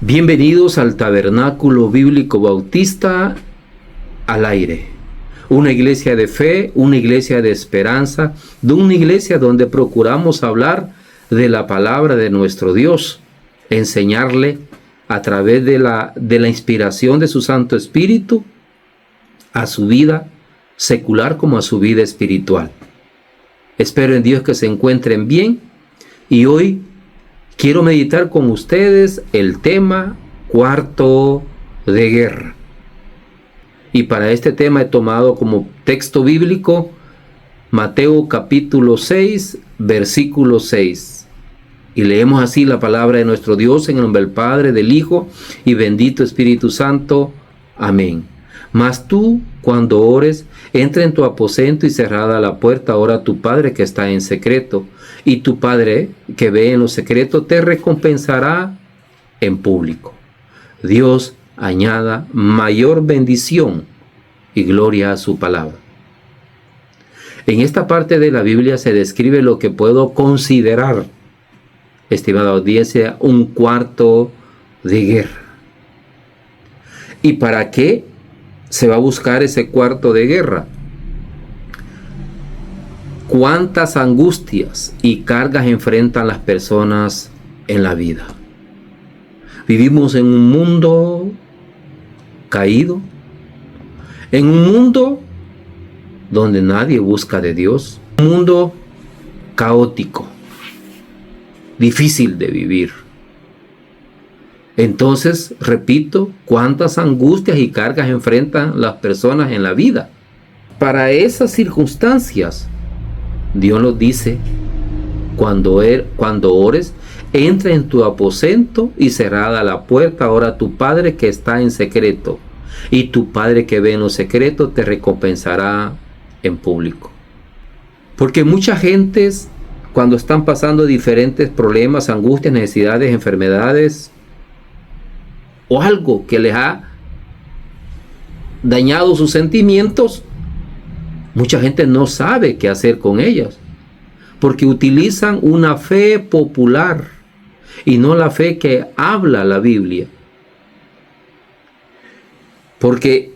Bienvenidos al Tabernáculo Bíblico Bautista al aire. Una iglesia de fe, una iglesia de esperanza, de una iglesia donde procuramos hablar de la palabra de nuestro Dios, enseñarle a través de la inspiración de su Santo Espíritu a su vida secular como a su vida espiritual. Espero en Dios que se encuentren bien y hoy quiero meditar con ustedes el tema cuarto de guerra. Y para este tema he tomado como texto bíblico Mateo capítulo 6, versículo 6. Y leemos así la palabra de nuestro Dios en el nombre del Padre, del Hijo y bendito Espíritu Santo. Amén. Mas tú, cuando ores, entra en tu aposento y cerrada la puerta, ora a tu Padre que está en secreto. Y tu Padre que ve en lo secreto te recompensará en público. Dios añada mayor bendición y gloria a su palabra. En esta parte de la Biblia se describe lo que puedo considerar, estimada audiencia, un cuarto de guerra. ¿Y para qué se va a buscar ese cuarto de guerra? ¿Cuántas angustias y cargas enfrentan las personas en la vida? Vivimos en un mundo caído, en un mundo donde nadie busca de Dios, un mundo caótico, difícil de vivir. Entonces, repito, ¿cuántas angustias y cargas enfrentan las personas en la vida? Para esas circunstancias, Dios nos dice, cuando ores, entra en tu aposento y cerrada la puerta, ora a tu Padre que está en secreto, y tu Padre que ve en lo secreto te recompensará en público. Porque muchas gentes, cuando están pasando diferentes problemas, angustias, necesidades, enfermedades, o algo que les ha dañado sus sentimientos, mucha gente no sabe qué hacer con ellas, porque utilizan una fe popular y no la fe que habla la Biblia. Porque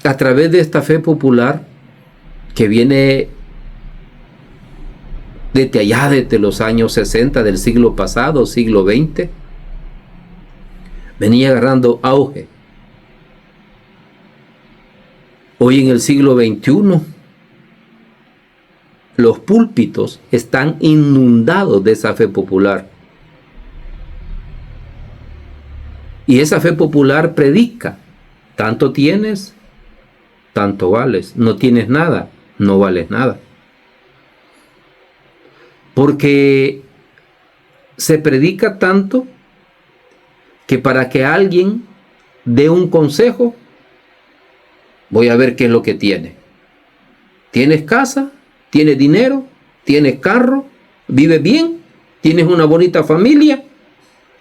a través de esta fe popular que viene desde allá, desde los años 60 del siglo pasado, siglo XX, venía agarrando auge. Hoy en el siglo XXI, los púlpitos están inundados de esa fe popular. Y esa fe popular predica, tanto tienes, tanto vales. No tienes nada, no vales nada. Porque se predica tanto que para que alguien dé un consejo, voy a ver qué es lo que tiene. ¿Tienes casa? ¿Tienes dinero? ¿Tienes carro? ¿Vives bien? ¿Tienes una bonita familia?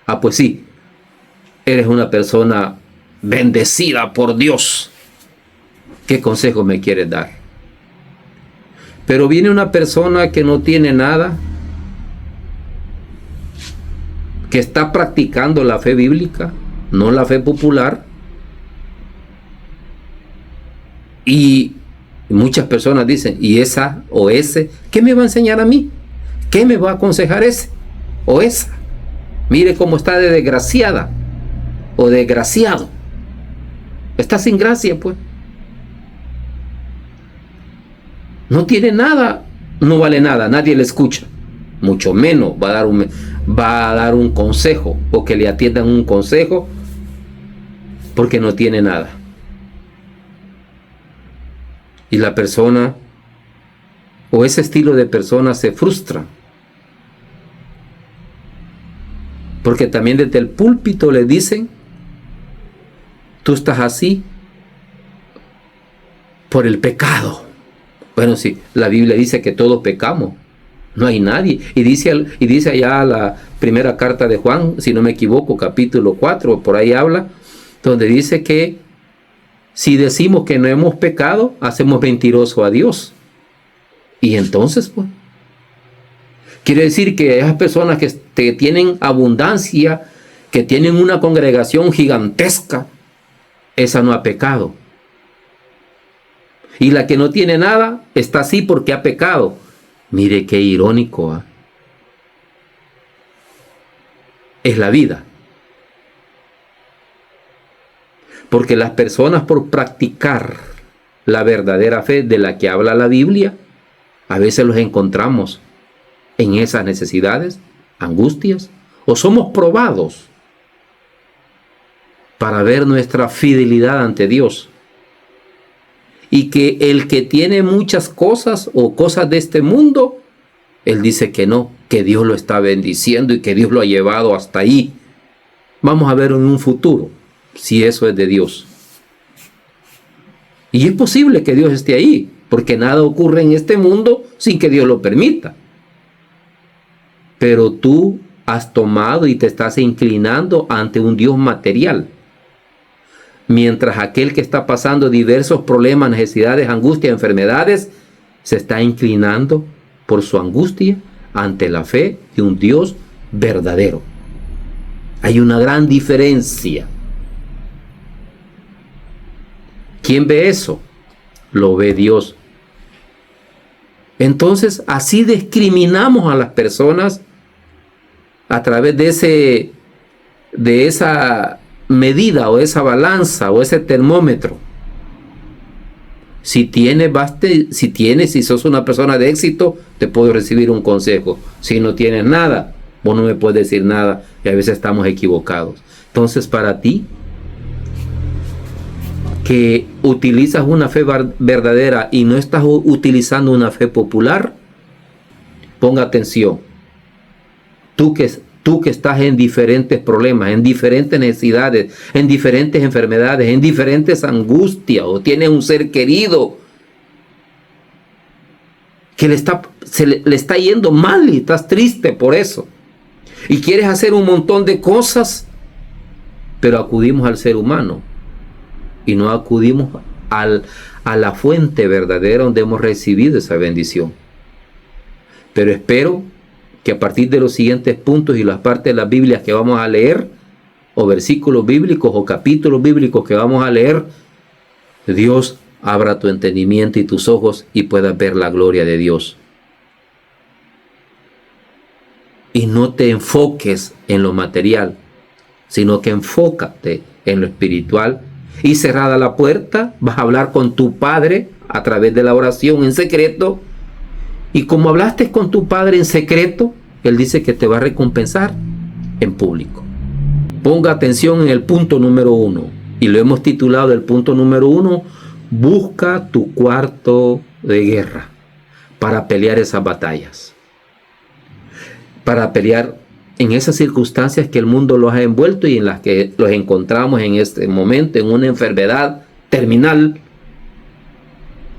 Ah, pues sí, eres una persona bendecida por Dios. ¿Qué consejo me quieres dar? Pero viene una persona que no tiene nada, que está practicando la fe bíblica, no la fe popular, y muchas personas dicen, ¿y esa o ese? ¿Qué me va a enseñar a mí? ¿Qué me va a aconsejar ese o esa? Mire cómo está de desgraciada o desgraciado. Está sin gracia, pues. No tiene nada, no vale nada, nadie le escucha. Mucho menos va a dar un consejo o que le atiendan un consejo porque no tiene nada. Y la persona o ese estilo de persona se frustra. Porque también desde el púlpito le dicen, tú estás así por el pecado. Bueno, sí, la Biblia dice que todos pecamos. No hay nadie. Y dice allá la primera carta de Juan, si no me equivoco, capítulo 4, por ahí habla, donde dice que si decimos que no hemos pecado, hacemos mentiroso a Dios. Y entonces, pues, Quiere decir que esas personas que tienen abundancia, que tienen una congregación gigantesca, esa no ha pecado. Y la que no tiene nada está así porque ha pecado. Mire qué irónico, ¿eh? Es la vida. Porque las personas, por practicar la verdadera fe de la que habla la Biblia, a veces los encontramos en esas necesidades, angustias, o somos probados para ver nuestra fidelidad ante Dios. Y que el que tiene muchas cosas o cosas de este mundo, él dice que no, que Dios lo está bendiciendo y que Dios lo ha llevado hasta ahí. Vamos a ver en un futuro si eso es de Dios. Y es posible que Dios esté ahí, porque nada ocurre en este mundo sin que Dios lo permita. Pero tú has tomado y te estás inclinando ante un Dios material. Mientras aquel que está pasando diversos problemas, necesidades, angustias, enfermedades, se está inclinando por su angustia ante la fe de un Dios verdadero. Hay una gran diferencia. ¿Quién ve eso? Lo ve Dios. Entonces, así discriminamos a las personas a través de esa medida o esa balanza o ese termómetro. Si sos una persona de éxito, te puedo recibir un consejo. Si no tienes nada, vos no me puedes decir nada, y a veces estamos equivocados. Entonces, para ti, que utilizas una fe verdadera y no estás utilizando una fe popular, ponga atención. Tú que estás en diferentes problemas, en diferentes necesidades, en diferentes enfermedades, en diferentes angustias, o tienes un ser querido que le está yendo mal y estás triste por eso, y quieres hacer un montón de cosas, pero acudimos al ser humano y no acudimos a la fuente verdadera donde hemos recibido esa bendición. Pero espero que a partir de los siguientes puntos y las partes de las Biblias que vamos a leer, o versículos bíblicos o capítulos bíblicos que vamos a leer, Dios abra tu entendimiento y tus ojos y puedas ver la gloria de Dios. Y no te enfoques en lo material, sino que enfócate en lo espiritual. Y cerrada la puerta, vas a hablar con tu Padre a través de la oración en secreto. Y como hablaste con tu Padre en secreto, Él dice que te va a recompensar en público. Ponga atención en el punto número 1. Y lo hemos titulado el punto número 1, busca tu cuarto de guerra para pelear esas batallas. Para pelear en esas circunstancias que el mundo los ha envuelto y en las que los encontramos en este momento, en una enfermedad terminal,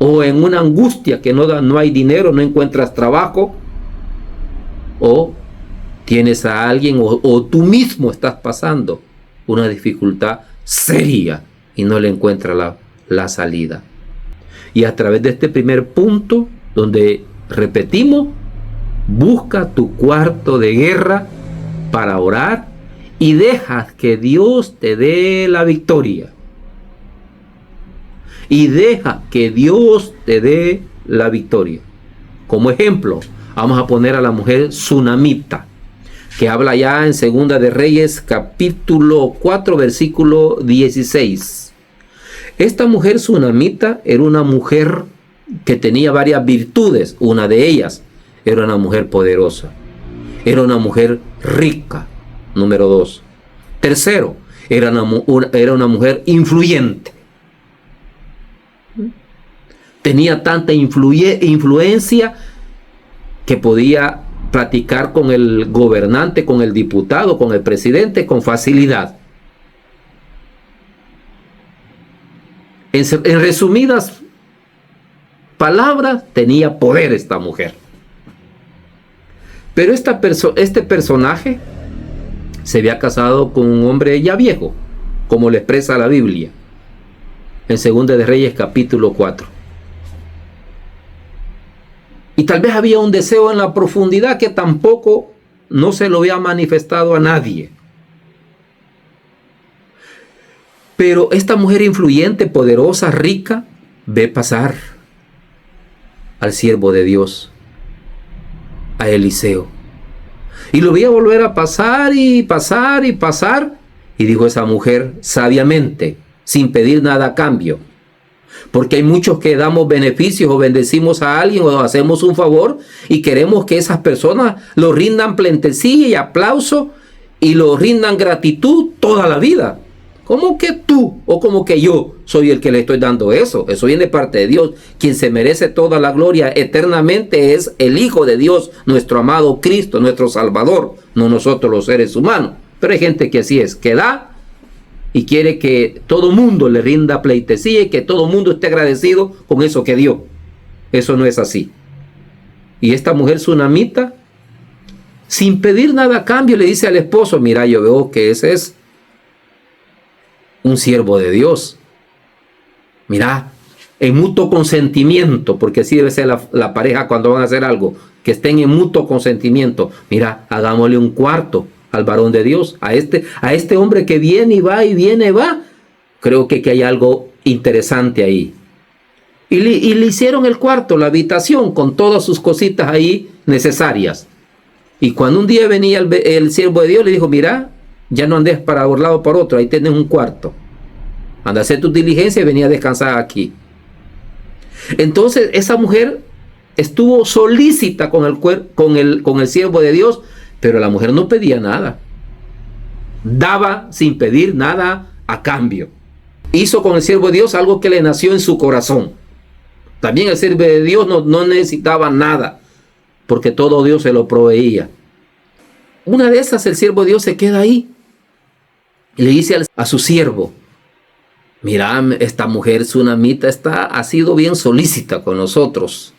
o en una angustia que no hay dinero, no encuentras trabajo, o tienes a alguien o tú mismo estás pasando una dificultad seria y no le encuentras la salida. Y a través de este primer punto, donde repetimos, busca tu cuarto de guerra para orar y deja que Dios te dé la victoria. Y deja que Dios te dé la victoria. Como ejemplo, vamos a poner a la mujer tsunamita, que habla ya en Segunda de Reyes, capítulo 4, versículo 16. Esta mujer tsunamita era una mujer que tenía varias virtudes. Una de ellas era una mujer poderosa. Era una mujer rica. Número 2. Tercero, era una mujer influyente. Tenía tanta influencia que podía platicar con el gobernante, con el diputado, con el presidente con facilidad. En resumidas palabras, tenía poder esta mujer. Pero este personaje se había casado con un hombre ya viejo, como le expresa la Biblia en Segunda de Reyes capítulo 4. Y tal vez había un deseo en la profundidad que tampoco no se lo había manifestado a nadie. Pero esta mujer influyente, poderosa, rica, ve pasar al siervo de Dios, a Eliseo. Y lo veía volver a pasar y pasar y pasar. Y dijo esa mujer sabiamente, sin pedir nada a cambio. Porque hay muchos que damos beneficios o bendecimos a alguien o hacemos un favor y queremos que esas personas lo rindan pleitesía y aplauso y lo rindan gratitud toda la vida. ¿Cómo que tú o como que yo soy el que le estoy dando eso? Eso viene de parte de Dios. Quien se merece toda la gloria eternamente es el Hijo de Dios, nuestro amado Cristo, nuestro Salvador, no nosotros los seres humanos. Pero hay gente que así es, que da y quiere que todo mundo le rinda pleitesía y que todo mundo esté agradecido con eso que dio. Eso no es así. Y esta mujer sunamita, sin pedir nada a cambio, le dice al esposo, mira, yo veo que ese es un siervo de Dios. Mira, en mutuo consentimiento, porque así debe ser la pareja cuando van a hacer algo, que estén en mutuo consentimiento. Mira, hagámosle un cuarto al varón de Dios, a este hombre que viene y va y viene y va. Creo que hay algo interesante ahí. Y le hicieron el cuarto, la habitación, con todas sus cositas ahí necesarias. Y cuando un día venía el siervo de Dios, le dijo, mira, ya no andes para un lado o para otro, ahí tienes un cuarto. Anda a hacer tu diligencia y venía a descansar aquí. Entonces esa mujer estuvo solícita con el siervo de Dios, pero la mujer no pedía nada. Daba sin pedir nada a cambio. Hizo con el siervo de Dios algo que le nació en su corazón. También el siervo de Dios no necesitaba nada, porque todo Dios se lo proveía. Una de esas, el siervo de Dios se queda ahí y le dice a su siervo, mira, esta mujer sunamita ha sido bien solícita con nosotros.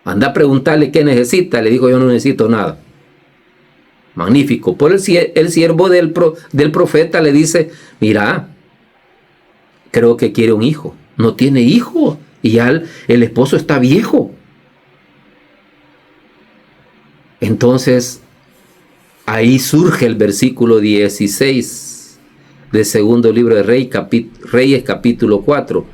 Anda a preguntarle qué necesita. Le dijo, yo no necesito nada. Magnífico. Por el siervo del profeta le dice, mira, creo que quiere un hijo. No tiene hijo y ya el esposo está viejo. Entonces, ahí surge el versículo 16 del segundo libro de Reyes capítulo 4.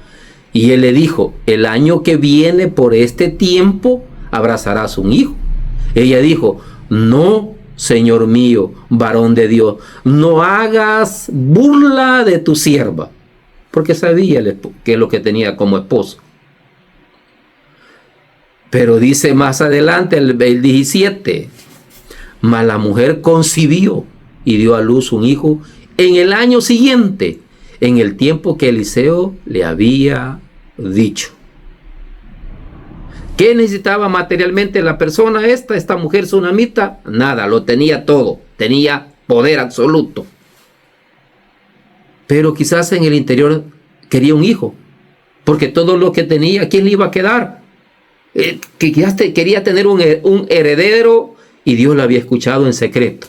Y él le dijo, el año que viene por este tiempo abrazarás un hijo. Ella dijo, no, Señor mío, varón de Dios, no hagas burla de tu sierva, porque sabía que es lo que tenía como esposo. Pero dice más adelante el 17, mas la mujer concibió y dio a luz un hijo en el año siguiente, en el tiempo que Eliseo le había dicho. ¿Qué necesitaba materialmente la persona esta mujer sunamita? Nada, lo tenía todo, tenía poder absoluto. Pero quizás en el interior quería un hijo, porque todo lo que tenía, ¿quién le iba a quedar? Quería tener un heredero y Dios lo había escuchado en secreto.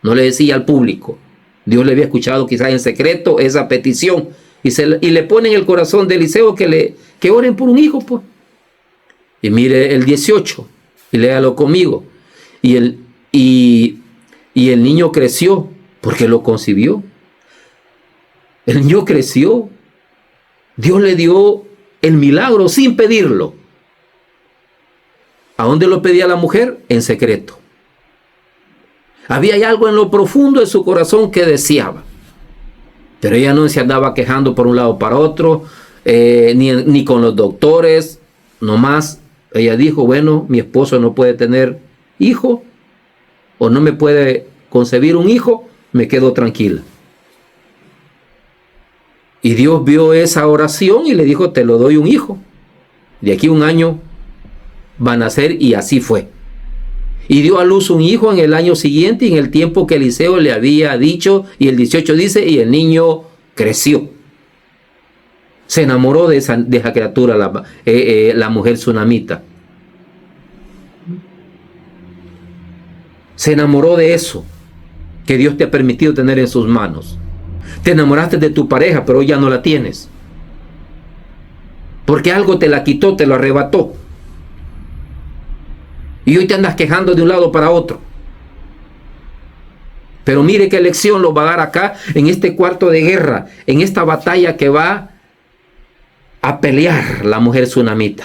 No le decía al público. Dios le había escuchado quizás en secreto esa petición y le pone en el corazón de Eliseo que oren por un hijo, pues. Y mire el 18 y léalo conmigo. Y el niño creció porque lo concibió. El niño creció. Dios le dio el milagro sin pedirlo. ¿A dónde lo pedía la mujer? En secreto. Había algo en lo profundo de su corazón que deseaba. Pero ella no se andaba quejando por un lado para otro, ni con los doctores, nomás. Ella dijo, bueno, mi esposo no puede tener hijo, o no me puede concebir un hijo, me quedo tranquila. Y Dios vio esa oración y le dijo, te lo doy un hijo. De aquí a un año va a nacer, y así fue. Y dio a luz un hijo en el año siguiente, en el tiempo que Eliseo le había dicho, y el 18 dice, y el niño creció. Se enamoró de esa criatura, la mujer sunamita. Se enamoró de eso que Dios te ha permitido tener en sus manos. Te enamoraste de tu pareja, pero hoy ya no la tienes. Porque algo te la quitó, te lo arrebató. Y hoy te andas quejando de un lado para otro. Pero mire qué lección nos va a dar acá en este cuarto de guerra, en esta batalla que va a pelear la mujer tsunamita.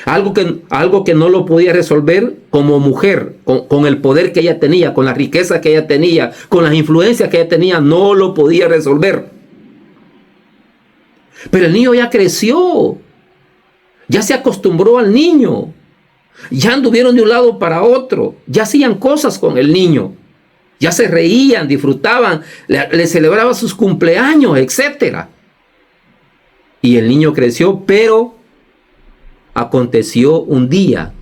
Algo que no lo podía resolver como mujer, con el poder que ella tenía, con la riqueza que ella tenía, con las influencias que ella tenía, no lo podía resolver. Pero el niño ya creció, ya se acostumbró al niño, ya anduvieron de un lado para otro, ya hacían cosas con el niño, ya se reían, disfrutaban, le celebraban sus cumpleaños, etc. Y el niño creció, pero aconteció un día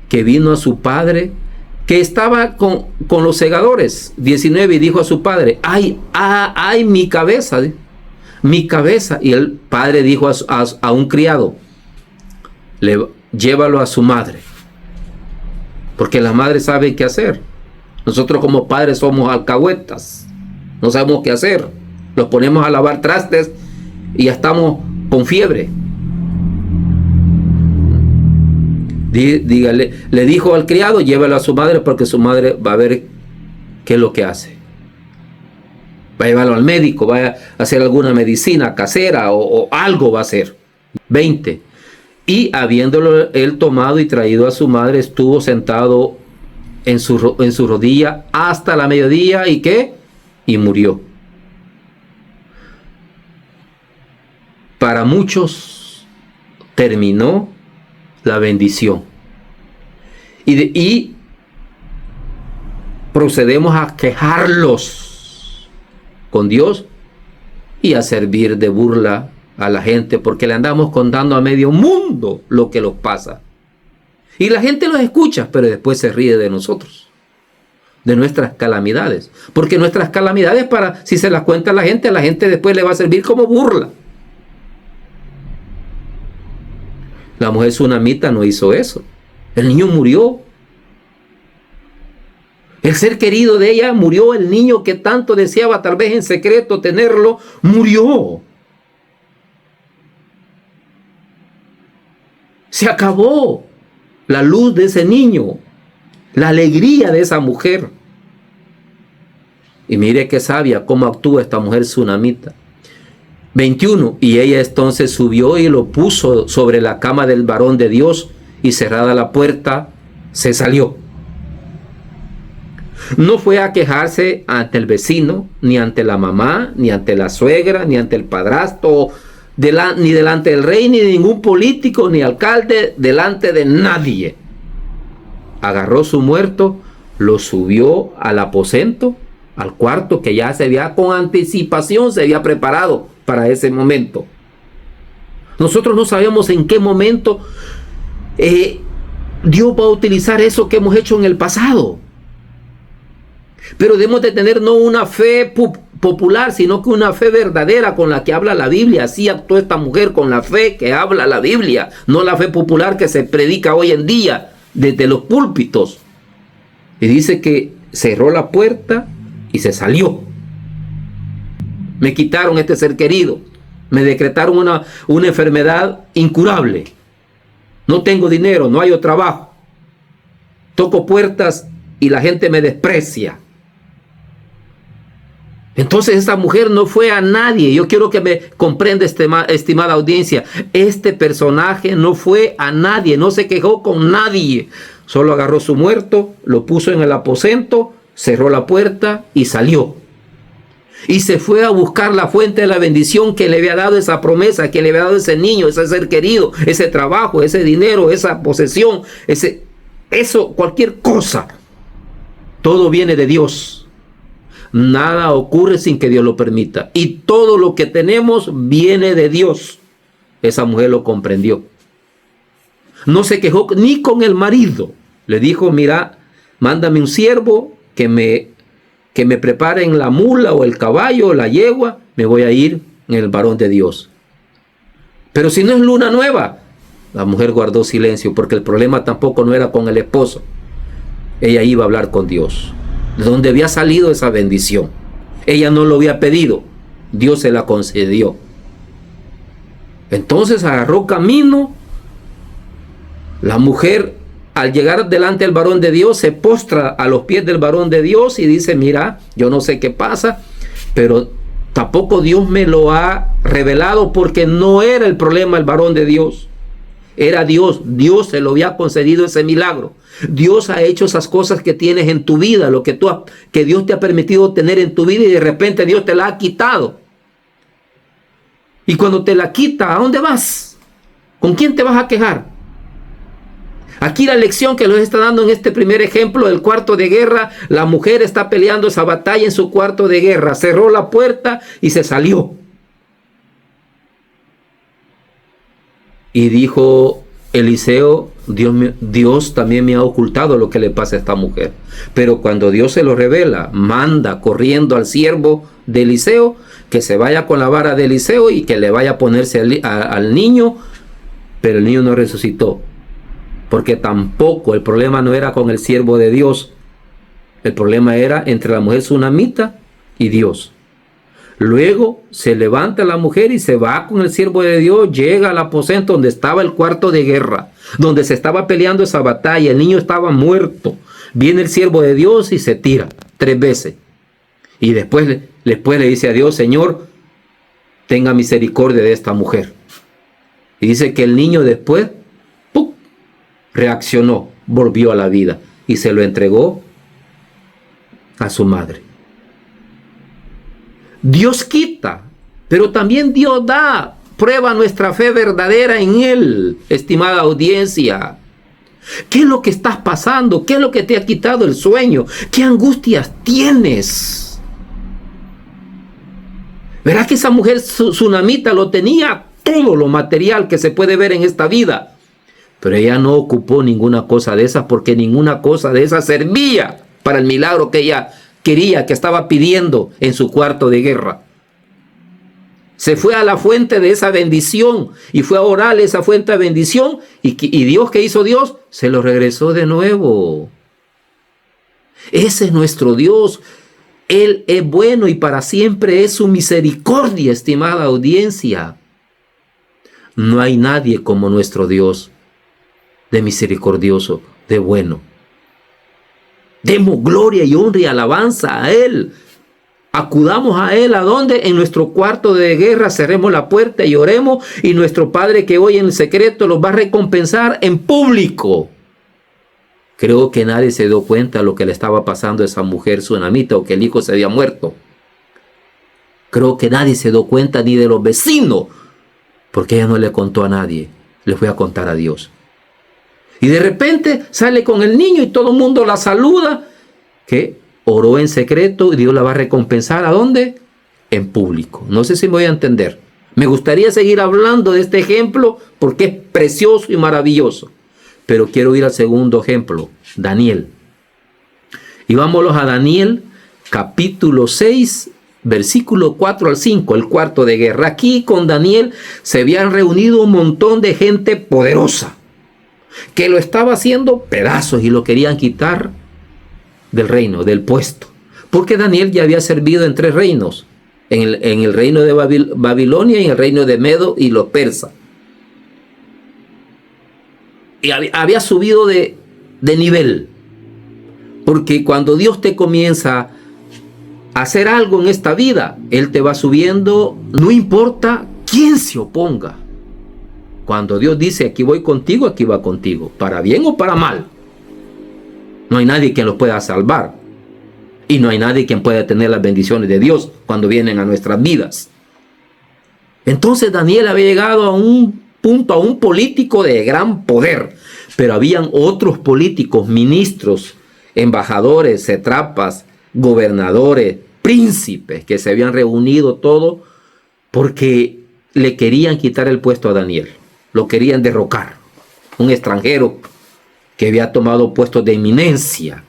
que vino a su padre, que estaba con los segadores, 19, y dijo a su padre: ay, mi cabeza, mi cabeza. Y el padre dijo a un criado: llévalo a su madre, porque la madre sabe qué hacer. Nosotros como padres somos alcahuetas, no sabemos qué hacer, los ponemos a lavar trastes y ya estamos con fiebre. Dígale, le dijo al criado: llévalo a su madre, porque su madre va a ver qué es lo que hace. Va a llevarlo al médico, va a hacer alguna medicina casera o algo va a hacer. 20. Y habiéndolo él tomado y traído a su madre, estuvo sentado en su rodilla hasta la mediodía. ¿Y qué? Y murió. Para muchos terminó la bendición. Y procedemos a quejarlos con Dios y a servir de burla a la gente, porque le andamos contando a medio mundo lo que nos pasa. Y la gente los escucha, pero después se ríe de nosotros, de nuestras calamidades. Porque nuestras calamidades, si se las cuenta a la gente después le va a servir como burla. La mujer tsunamita no hizo eso. El niño murió. El ser querido de ella murió. El niño que tanto deseaba, tal vez en secreto, tenerlo, murió. Se acabó la luz de ese niño, la alegría de esa mujer. Y mire qué sabia cómo actúa esta mujer tsunamita. 21. Y ella entonces subió y lo puso sobre la cama del varón de Dios, y cerrada la puerta, se salió. No fue a quejarse ante el vecino, ni ante la mamá, ni ante la suegra, ni ante el padrastro, ni delante del rey, ni de ningún político, ni alcalde, delante de nadie. Agarró su muerto, lo subió al aposento, al cuarto que ya con anticipación se había preparado para ese momento. Nosotros no sabemos en qué momento Dios va a utilizar eso que hemos hecho en el pasado. Pero debemos de tener no una fe popular, sino que una fe verdadera con la que habla la Biblia. Así actuó esta mujer, con la fe que habla la Biblia, no la fe popular que se predica hoy en día desde los púlpitos. Y dice que cerró la puerta y se salió. Me quitaron este ser querido, me decretaron una enfermedad incurable, no tengo dinero, no hay trabajo, toco puertas y la gente me desprecia. Entonces esta mujer no fue a nadie. Yo quiero que me comprenda, estimada audiencia, este personaje no fue a nadie, no se quejó con nadie, solo agarró su muerto, lo puso en el aposento, cerró la puerta y salió. Y se fue a buscar la fuente de la bendición que le había dado esa promesa, que le había dado ese niño, ese ser querido, ese trabajo, ese dinero, esa posesión, eso, cualquier cosa. Todo viene de Dios. Nada ocurre sin que Dios lo permita. Y todo lo que tenemos viene de Dios. Esa mujer lo comprendió. No se quejó ni con el marido. Le dijo: mira, mándame un siervo que me preparen la mula o el caballo o la yegua, me voy a ir en el varón de Dios. Pero si no es luna nueva, la mujer guardó silencio, porque el problema tampoco no era con el esposo. Ella iba a hablar con Dios, de donde había salido esa bendición. Ella no lo había pedido, Dios se la concedió. Entonces agarró camino, La mujer, al llegar delante del varón de Dios, se postra a los pies del varón de Dios y dice, mira, yo no sé qué pasa, pero tampoco Dios me lo ha revelado, porque no era el problema el varón de Dios. Era Dios. Dios se lo había concedido ese milagro. Dios ha hecho esas cosas que tienes en tu vida, lo que que Dios te ha permitido tener en tu vida, y de repente Dios te la ha quitado. Y cuando te la quita, ¿a dónde vas? ¿Con quién te vas a quejar? Aquí la lección que nos está dando en este primer ejemplo del cuarto de guerra, la mujer está peleando esa batalla en su cuarto de guerra, cerró la puerta y se salió. Y dijo Eliseo, Dios también me ha ocultado lo que le pasa a esta mujer. Pero cuando Dios se lo revela, manda corriendo al siervo de Eliseo que se vaya con la vara de Eliseo y que le vaya a ponerse al niño, pero el niño no resucitó. Porque tampoco el problema no era con el siervo de Dios. El problema era entre la mujer sunamita y Dios. Luego se levanta la mujer y se va con el siervo de Dios, llega al aposento donde estaba el cuarto de guerra, donde se estaba peleando esa batalla, el niño estaba muerto. Viene el siervo de Dios y se tira 3 veces. Y después le dice a Dios, Señor, tenga misericordia de esta mujer. Y dice que el niño después reaccionó, volvió a la vida y se lo entregó a su madre. Dios quita, pero también Dios da. Prueba nuestra fe verdadera en Él, estimada audiencia. ¿Qué es lo que estás pasando? ¿Qué es lo que te ha quitado el sueño? ¿Qué angustias tienes? Verás que esa mujer sunamita lo tenía todo lo material que se puede ver en esta vida. Pero ella no ocupó ninguna cosa de esas, porque ninguna cosa de esas servía para el milagro que ella quería, que estaba pidiendo en su cuarto de guerra. Se fue a la fuente de esa bendición y fue a orar esa fuente de bendición, y Dios, ¿qué hizo Dios? Se lo regresó de nuevo. Ese es nuestro Dios. Él es bueno y para siempre es su misericordia, estimada audiencia. No hay nadie como nuestro Dios, de misericordioso, de bueno. Demos gloria y honra y alabanza a Él. Acudamos a Él, ¿a dónde? En nuestro cuarto de guerra, cerremos la puerta y oremos, y nuestro Padre que oye en el secreto los va a recompensar en público. Creo que nadie se dio cuenta de lo que le estaba pasando a esa mujer sunamita, o que el hijo se había muerto. Creo que nadie se dio cuenta, ni de los vecinos, porque ella no le contó a nadie, le fue a contar a Dios. Y de repente sale con el niño y todo el mundo la saluda, que oró en secreto y Dios la va a recompensar. ¿A dónde? En público. No sé si me voy a entender. Me gustaría seguir hablando de este ejemplo porque es precioso y maravilloso. Pero quiero ir al segundo ejemplo, Daniel. Y vámonos a Daniel, capítulo 6, versículo 4 al 5, el cuarto de guerra. Aquí con Daniel se habían reunido un montón de gente poderosa que lo estaba haciendo pedazos y lo querían quitar del reino, del puesto. Porque Daniel ya había servido en 3 reinos. En el reino de Babilonia, y en el reino de Medo y los persas. Y había subido de nivel. Porque cuando Dios te comienza a hacer algo en esta vida, Él te va subiendo, no importa quién se oponga. Cuando Dios dice, aquí voy contigo, aquí va contigo, para bien o para mal. No hay nadie quien los pueda salvar. Y no hay nadie quien pueda tener las bendiciones de Dios cuando vienen a nuestras vidas. Entonces Daniel había llegado a un punto, a un político de gran poder. Pero habían otros políticos, ministros, embajadores, satrapas, gobernadores, príncipes, que se habían reunido todo porque le querían quitar el puesto a Daniel. Lo querían derrocar. Un extranjero que había tomado puestos de eminencia.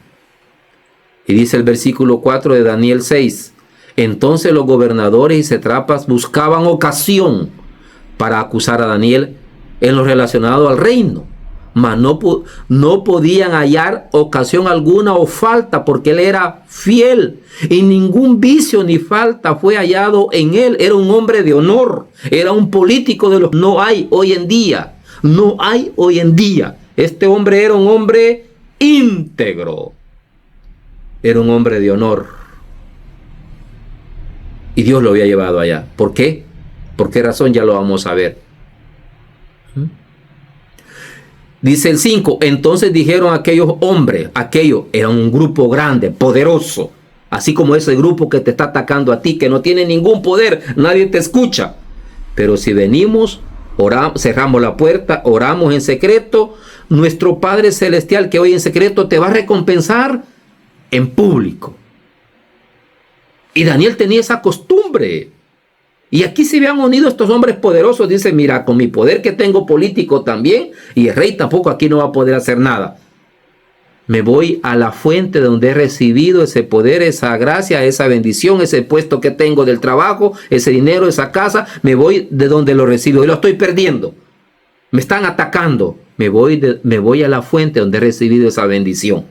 Y dice el versículo 4 de Daniel 6. Entonces los gobernadores y satrapas buscaban ocasión para acusar a Daniel en lo relacionado al reino. Mas no podían hallar ocasión alguna o falta, porque él era fiel. Y ningún vicio ni falta fue hallado en él. Era un hombre de honor. Era un político de los que no hay hoy en día. No hay hoy en día Este hombre era un hombre íntegro. Era un hombre de honor. Y Dios lo había llevado allá. ¿Por qué? ¿Por qué razón? Ya lo vamos a ver. Dice el 5, entonces dijeron aquellos hombres, aquello era un grupo grande, poderoso, así como ese grupo que te está atacando a ti, que no tiene ningún poder, nadie te escucha. Pero si venimos, oramos, cerramos la puerta, oramos en secreto, nuestro Padre Celestial que hoy en secreto te va a recompensar en público. Y Daniel tenía esa costumbre. Y aquí se habían unido estos hombres poderosos. Dice, mira, con mi poder que tengo político también, y el rey tampoco aquí no va a poder hacer nada. Me voy a la fuente donde he recibido ese poder, esa gracia, esa bendición, ese puesto que tengo del trabajo, ese dinero, esa casa. Me voy de donde lo recibo y lo estoy perdiendo. Me están atacando. Me voy a la fuente donde he recibido esa bendición.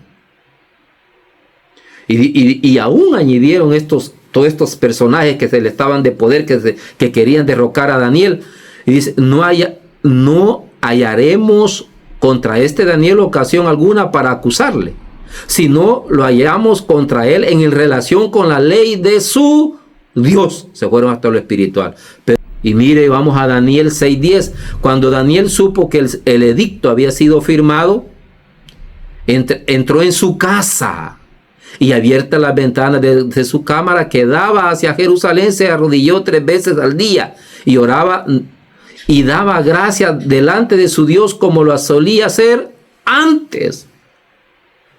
Y aún añadieron todos estos personajes que se le estaban de poder, que querían derrocar a Daniel. Y dice, no hallaremos contra este Daniel ocasión alguna para acusarle, sino lo hallamos contra él en relación con la ley de su Dios. Se fueron hasta lo espiritual. Y mire, vamos a Daniel 6:10. Cuando Daniel supo que el edicto había sido firmado, entró en su casa. Y abierta las ventanas de su cámara que daba hacia Jerusalén, se arrodilló 3 veces al día y oraba y daba gracias delante de su Dios como lo solía hacer antes.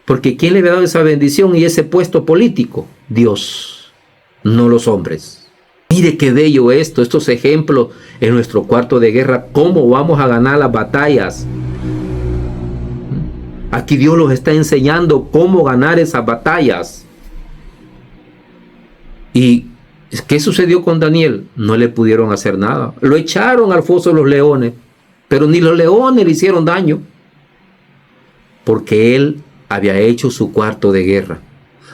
Porque ¿quién le había dado esa bendición y ese puesto político? Dios, no los hombres. Mire qué bello estos ejemplos en nuestro cuarto de guerra, cómo vamos a ganar las batallas. Aquí Dios los está enseñando cómo ganar esas batallas. ¿Y qué sucedió con Daniel? No le pudieron hacer nada. Lo echaron al foso de los leones, pero ni los leones le hicieron daño, porque él había hecho su cuarto de guerra,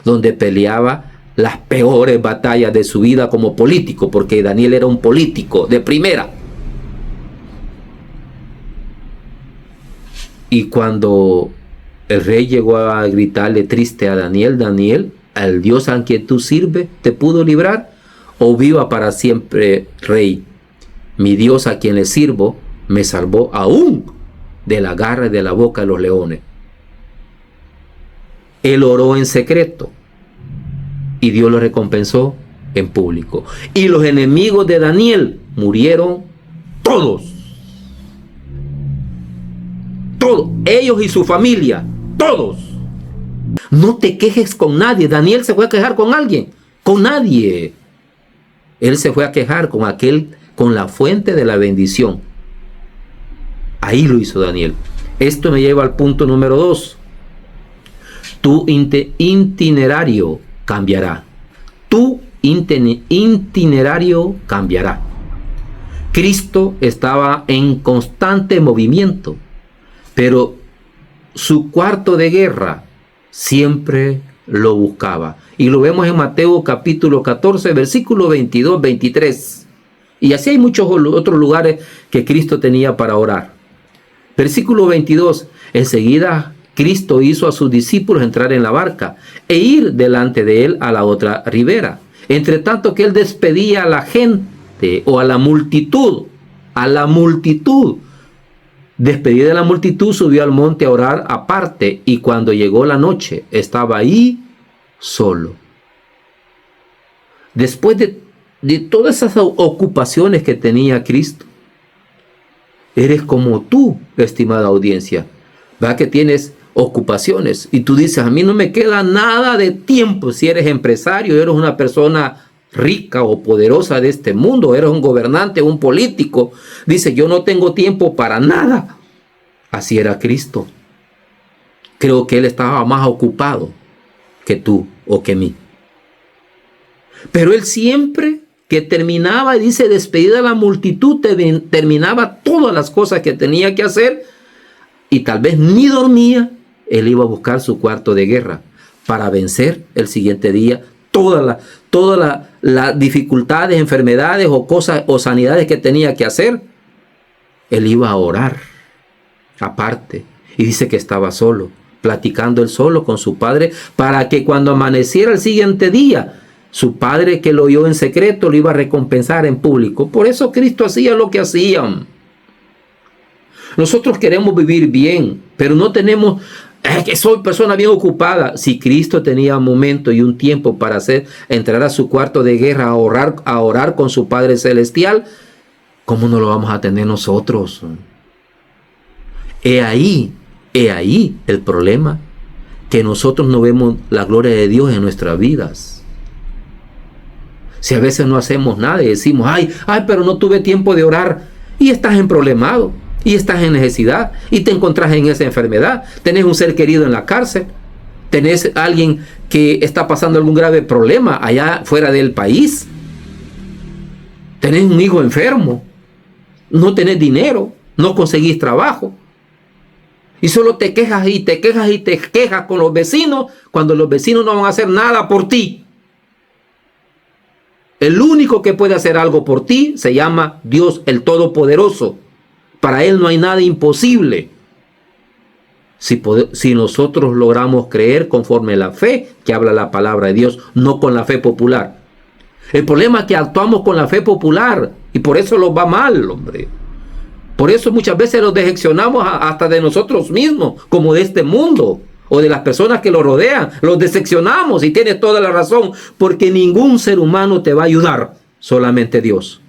donde peleaba las peores batallas de su vida como político, porque Daniel era un político de primera. Y cuando el rey llegó a gritarle triste a Daniel, Daniel, ¿al Dios a quien tú sirves te pudo librar? ¿O viva para siempre, rey? Mi Dios a quien le sirvo me salvó aún de la garra y de la boca de los leones. Él oró en secreto y Dios lo recompensó en público. Y los enemigos de Daniel murieron todos. Todos, ellos y su familia. Todos. No te quejes con nadie. Daniel se fue a quejar con alguien. Con nadie. Él se fue a quejar con la fuente de la bendición. Ahí lo hizo Daniel. Esto me lleva al punto número 2. Tu itinerario cambiará. Tu itinerario cambiará. Cristo estaba en constante movimiento, pero su cuarto de guerra siempre lo buscaba. Y lo vemos en Mateo capítulo 14, versículo 22, 23. Y así hay muchos otros lugares que Cristo tenía para orar. Versículo 22. Enseguida Cristo hizo a sus discípulos entrar en la barca e ir delante de él a la otra ribera. Entre tanto que él despedía a la gente o a la multitud. Despedida de la multitud, subió al monte a orar aparte, y cuando llegó la noche, estaba ahí solo. Después de todas esas ocupaciones que tenía Cristo, eres como tú, estimada audiencia. ¿Verdad que tienes ocupaciones? Y tú dices, a mí no me queda nada de tiempo. Si eres empresario, eres una persona rica o poderosa de este mundo, eres un gobernante, un político, dice, yo no tengo tiempo para nada. Así era Cristo. Creo que él estaba más ocupado que tú o que mí. Pero él siempre que terminaba, dice, despedida de la multitud, terminaba todas las cosas que tenía que hacer, y tal vez ni dormía. Él iba a buscar su cuarto de guerra para vencer el siguiente día todas las dificultades, enfermedades o cosas o sanidades que tenía que hacer. Él iba a orar aparte Y dice que estaba solo, platicando él solo con su padre, para que cuando amaneciera el siguiente día, su padre, que lo oyó en secreto, lo iba a recompensar en público. Por eso Cristo hacía lo que hacían. Nosotros queremos vivir bien, pero no tenemos... Es que soy persona bien ocupada. Si Cristo tenía un momento y un tiempo para entrar a su cuarto de guerra a orar con su Padre Celestial, ¿cómo no lo vamos a tener nosotros? He ahí el problema, que nosotros no vemos la gloria de Dios en nuestras vidas. Si a veces no hacemos nada y decimos, ay, pero no tuve tiempo de orar, y estás emproblemado, y estás en necesidad, y te encontrás en esa enfermedad, tenés un ser querido en la cárcel, tenés alguien que está pasando algún grave problema allá fuera del país, tenés un hijo enfermo, no tenés dinero, no conseguís trabajo, y solo te quejas y te quejas y te quejas con los vecinos, cuando los vecinos no van a hacer nada por ti. El único que puede hacer algo por ti se llama Dios el Todopoderoso. Para Él no hay nada imposible. Si nosotros logramos creer conforme a la fe que habla la palabra de Dios, no con la fe popular. El problema es que actuamos con la fe popular y por eso nos va mal, hombre. Por eso muchas veces nos decepcionamos hasta de nosotros mismos, como de este mundo, o de las personas que lo rodean. Los decepcionamos, y tienes toda la razón, porque ningún ser humano te va a ayudar, solamente Dios.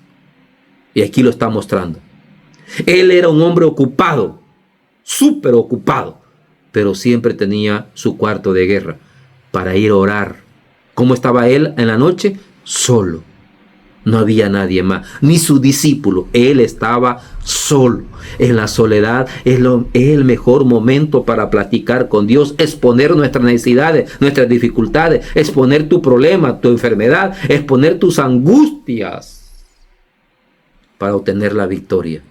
Y aquí lo está mostrando. Él era un hombre ocupado, súper ocupado, pero siempre tenía su cuarto de guerra para ir a orar. ¿Cómo estaba él en la noche? Solo. No había nadie más, ni su discípulo. Él estaba solo. En la soledad es el mejor momento para platicar con Dios, exponer nuestras necesidades, nuestras dificultades, exponer tu problema, tu enfermedad, exponer tus angustias para obtener la victoria.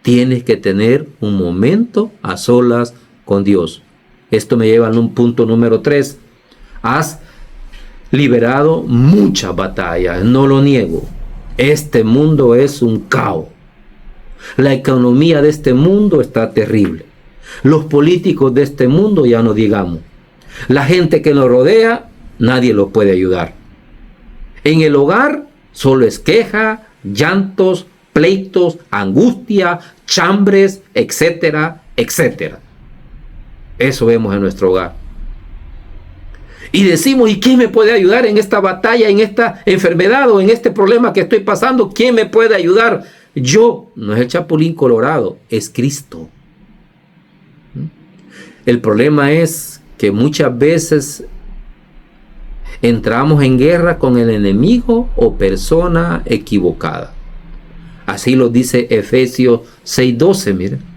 Tienes que tener un momento a solas con Dios. Esto me lleva a un punto número 3. Has liberado muchas batallas, no lo niego. Este mundo es un caos. La economía de este mundo está terrible. Los políticos de este mundo ya no digamos. La gente que nos rodea, nadie los puede ayudar. En el hogar solo es queja, llantos, pleitos, angustia, chambres, etcétera, etcétera. Eso vemos en nuestro hogar. Y decimos, ¿y quién me puede ayudar en esta batalla, en esta enfermedad o en este problema que estoy pasando? ¿Quién me puede ayudar? Yo, no es el Chapulín Colorado, es Cristo. El problema es que muchas veces entramos en guerra con el enemigo o persona equivocada. Así lo dice Efesios 6:12, miren.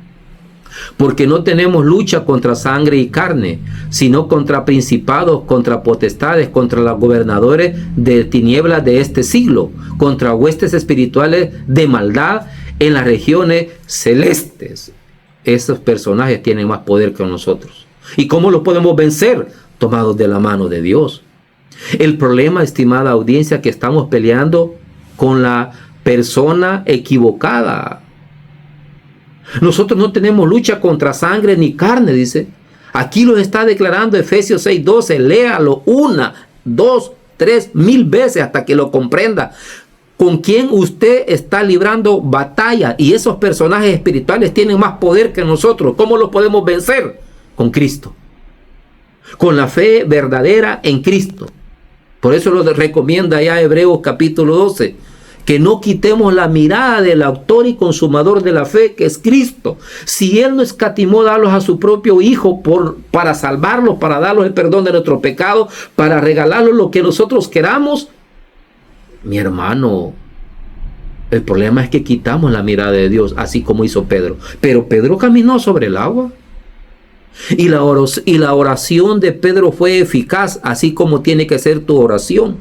Porque no tenemos lucha contra sangre y carne, sino contra principados, contra potestades, contra los gobernadores de tinieblas de este siglo, contra huestes espirituales de maldad en las regiones celestes. Esos personajes tienen más poder que nosotros. ¿Y cómo los podemos vencer? Tomados de la mano de Dios. El problema, estimada audiencia, que estamos peleando con la persona equivocada. Nosotros no tenemos lucha contra sangre ni carne, dice. Aquí lo está declarando Efesios 6:12. Léalo 1, 2, 3, 1000 veces hasta que lo comprenda. Con quien usted está librando batalla, y esos personajes espirituales tienen más poder que nosotros. ¿Cómo los podemos vencer? Con Cristo. Con la fe verdadera en Cristo. Por eso lo recomienda ya Hebreos capítulo 12. Que no quitemos la mirada del autor y consumador de la fe, que es Cristo. Si Él no escatimó darlos a su propio Hijo para salvarlos, para darlos el perdón de nuestro pecado, para regalarlos lo que nosotros queramos, mi hermano, el problema es que quitamos la mirada de Dios, así como hizo Pedro. Pero Pedro caminó sobre el agua. Y la oración de Pedro fue eficaz, así como tiene que ser tu oración.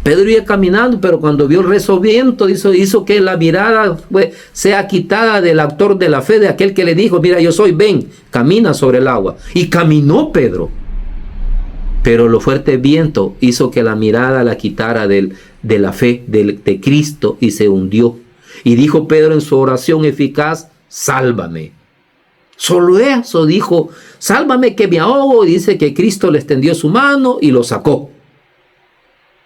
Pedro iba caminando, pero cuando vio el rezo viento, hizo que la mirada sea quitada del autor de la fe, de aquel que le dijo, mira, yo soy, ven, camina sobre el agua. Y caminó Pedro. Pero lo fuerte viento hizo que la mirada la quitara de la fe de Cristo y se hundió. Y dijo Pedro en su oración eficaz, sálvame. Solo eso dijo, sálvame que me ahogo. Y dice que Cristo le extendió su mano y lo sacó.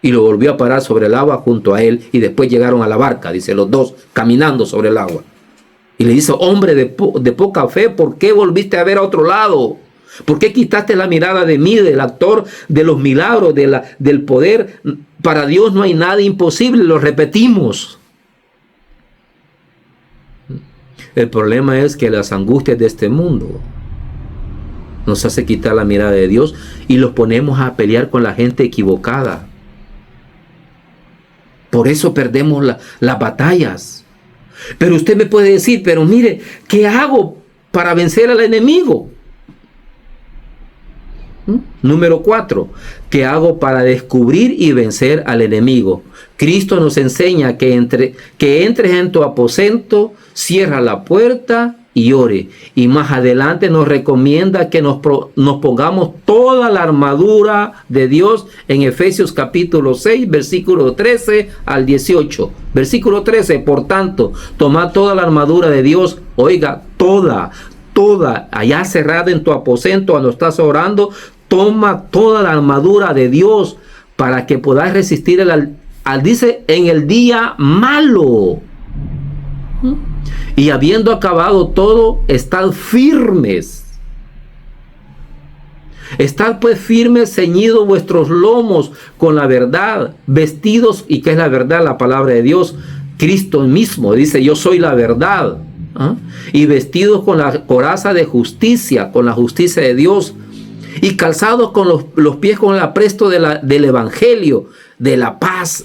Y lo volvió a parar sobre el agua junto a él. Y después llegaron a la barca, dice, los dos caminando sobre el agua. Y le dice, hombre de poca fe, ¿por qué volviste a ver a otro lado? ¿Por qué quitaste la mirada de mí, del actor de los milagros, del poder? Para Dios no hay nada imposible, lo repetimos. El problema es que las angustias de este mundo nos hace quitar la mirada de Dios y los ponemos a pelear con la gente equivocada. Por eso perdemos las batallas. Pero usted me puede decir, pero mire, ¿qué hago para vencer al enemigo? Número 4, ¿qué hago para descubrir y vencer al enemigo? Cristo nos enseña que entres en tu aposento, cierra la puerta y ore. Y más adelante nos recomienda que nos pongamos toda la armadura de Dios en Efesios capítulo 6, versículo 13 al 18. Versículo 13, por tanto, tomad toda la armadura de Dios, oiga, toda, allá cerrada en tu aposento cuando estás orando, toma toda la armadura de Dios para que puedas resistir dice, en el día malo. Y habiendo acabado todo, estad firmes. Estad pues firmes, ceñidos vuestros lomos con la verdad, vestidos, ¿y qué es la verdad? La palabra de Dios, Cristo mismo, dice, yo soy la verdad. Y vestidos con la coraza de justicia, con la justicia de Dios, y calzados con los pies con el apresto del evangelio, de la paz.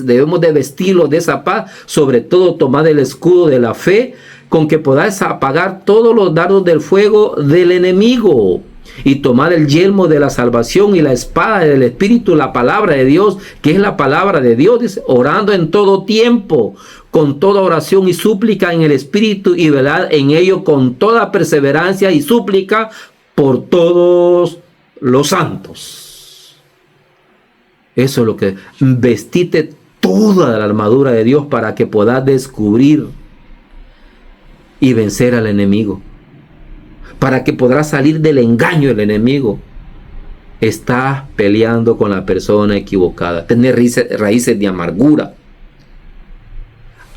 Debemos de vestirlos de esa paz, sobre todo tomad el escudo de la fe, con que podáis apagar todos los dardos del fuego del enemigo, y tomad el yelmo de la salvación y la espada del Espíritu, la palabra de Dios, que es la palabra de Dios, dice, orando en todo tiempo, con toda oración y súplica en el Espíritu, y velad en ello con toda perseverancia y súplica por todos los santos. Eso es lo que, vestite toda la armadura de Dios para que puedas descubrir y vencer al enemigo, para que podrás salir del engaño del enemigo. Estás peleando con la persona equivocada, tener raíces de amargura,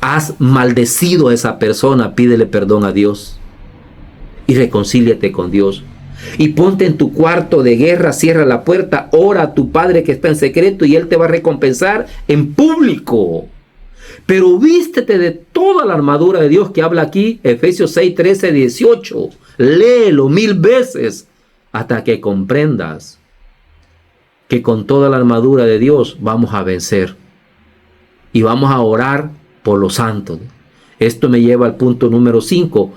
has maldecido a esa persona, pídele perdón a Dios y reconcíliate con Dios. Y ponte en tu cuarto de guerra, cierra la puerta, ora a tu Padre que está en secreto y Él te va a recompensar en público. Pero vístete de toda la armadura de Dios que habla aquí, Efesios 6, 13, 18. Léelo 1000 veces hasta que comprendas que con toda la armadura de Dios vamos a vencer. Y vamos a orar por los santos. Esto me lleva al punto número 5.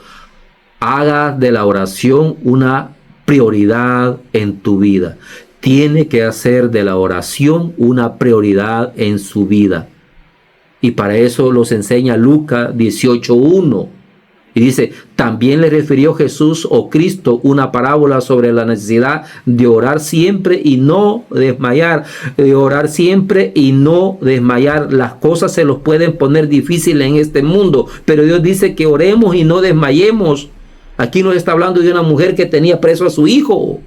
Haga de la oración una prioridad en tu vida. Tiene que hacer de la oración una prioridad en su vida. Y para eso los enseña Lucas 18:1. Y dice, también le refirió Jesús o Cristo una parábola sobre la necesidad de orar siempre y no desmayar. De orar siempre y no desmayar. Las cosas se los pueden poner difíciles en este mundo, pero Dios dice que oremos y no desmayemos. Aquí nos está hablando de una mujer que tenía preso a su hijo.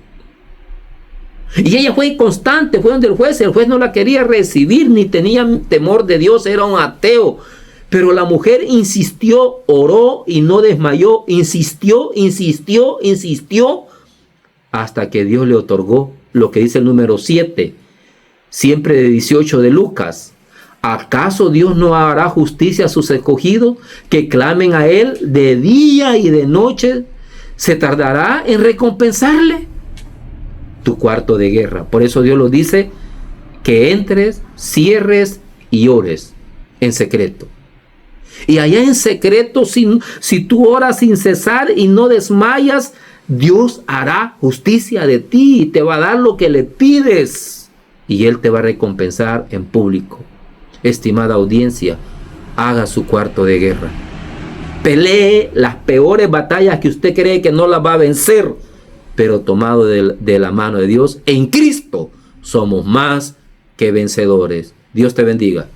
Y ella fue constante, fue donde el juez no la quería recibir, ni tenía temor de Dios, era un ateo. Pero la mujer insistió, oró y no desmayó, insistió, hasta que Dios le otorgó lo que dice el número 7, siempre de 18 de Lucas. ¿Acaso Dios no hará justicia a sus escogidos que clamen a Él de día y de noche? ¿Se tardará en recompensarle? Tu cuarto de guerra. Por eso Dios lo dice, que entres, cierres y ores en secreto. Y allá en secreto, si tú oras sin cesar y no desmayas, Dios hará justicia de ti y te va a dar lo que le pides. Y Él te va a recompensar en público. Estimada audiencia, haga su cuarto de guerra. Pelee las peores batallas que usted cree que no las va a vencer, pero tomado de la mano de Dios, en Cristo somos más que vencedores. Dios te bendiga.